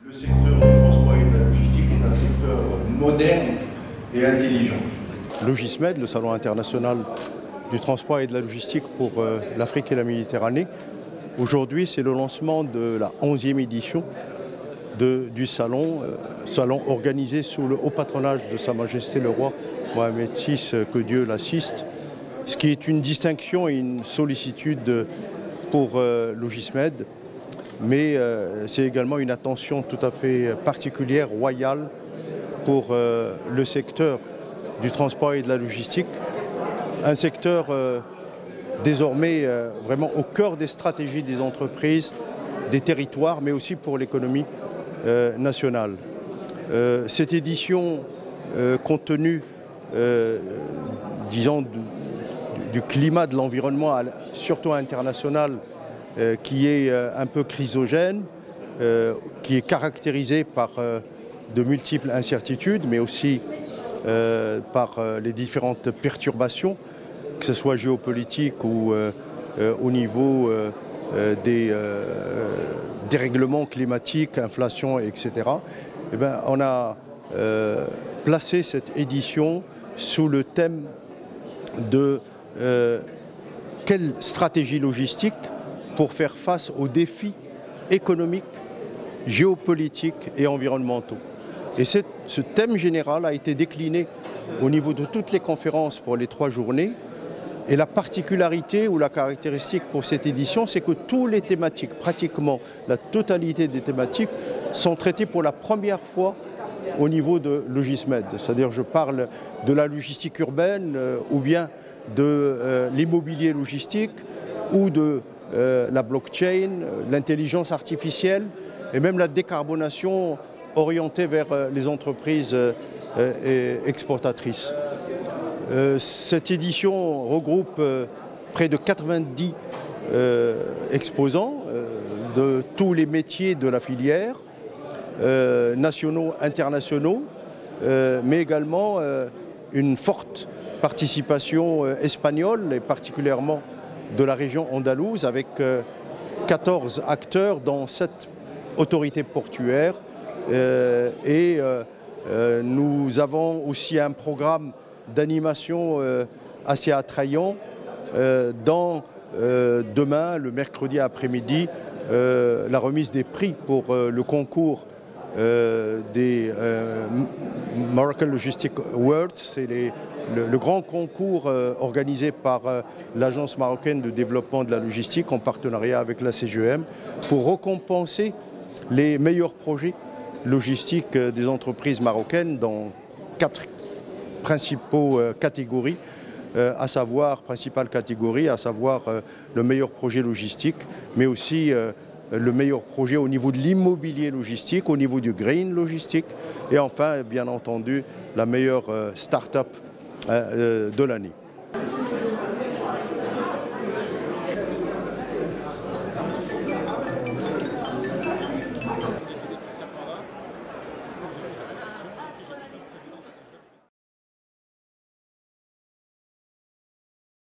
Le secteur du transport et de la logistique est un secteur moderne et intelligent. Logismed, le salon international du transport et de la logistique pour l'Afrique et la Méditerranée. Aujourd'hui, c'est le lancement de la 11e édition du salon organisé sous le haut patronage de Sa Majesté le Roi Mohamed VI, que Dieu l'assiste, ce qui est une distinction et une sollicitude pour Logismed, mais c'est également une attention tout à fait particulière, royale, pour le secteur du transport et de la logistique, un secteur désormais vraiment au cœur des stratégies des entreprises, des territoires, mais aussi pour l'économie nationale. Cette édition, compte tenu, disons, du climat de l'environnement, surtout international, qui est un peu chrysogène, qui est caractérisé par de multiples incertitudes, mais aussi par les différentes perturbations, que ce soit géopolitique ou au niveau des dérèglements climatiques, inflation, etc. Eh bien, on a placé cette édition sous le thème de quelle stratégie logistique pour faire face aux défis économiques, géopolitiques et environnementaux. Et ce thème général a été décliné au niveau de toutes les conférences pour les 3 journées. Et la particularité ou la caractéristique pour cette édition, c'est que toutes les thématiques, pratiquement la totalité des thématiques, sont traitées pour la première fois au niveau de Logismed. C'est-à-dire, je parle de la logistique urbaine ou bien de l'immobilier logistique ou de la blockchain, l'intelligence artificielle et même la décarbonation orientée vers les entreprises exportatrices. Cette édition regroupe près de 90 exposants de tous les métiers de la filière, nationaux, internationaux, mais également une forte participation espagnole et particulièrement de la région andalouse avec 14 acteurs dont 7 autorités portuaires nous avons aussi un programme d'animation assez attrayant dans demain, le mercredi après-midi, la remise des prix pour le concours des Moroccan Logistic Awards. C'est le grand concours organisé par l'Agence marocaine de développement de la logistique en partenariat avec la CGEM pour récompenser les meilleurs projets logistiques des entreprises marocaines dans 4 principales catégories, à savoir le meilleur projet logistique, mais aussi le meilleur projet au niveau de l'immobilier logistique, au niveau du green logistique, et enfin, bien entendu, la meilleure start-up de l'année.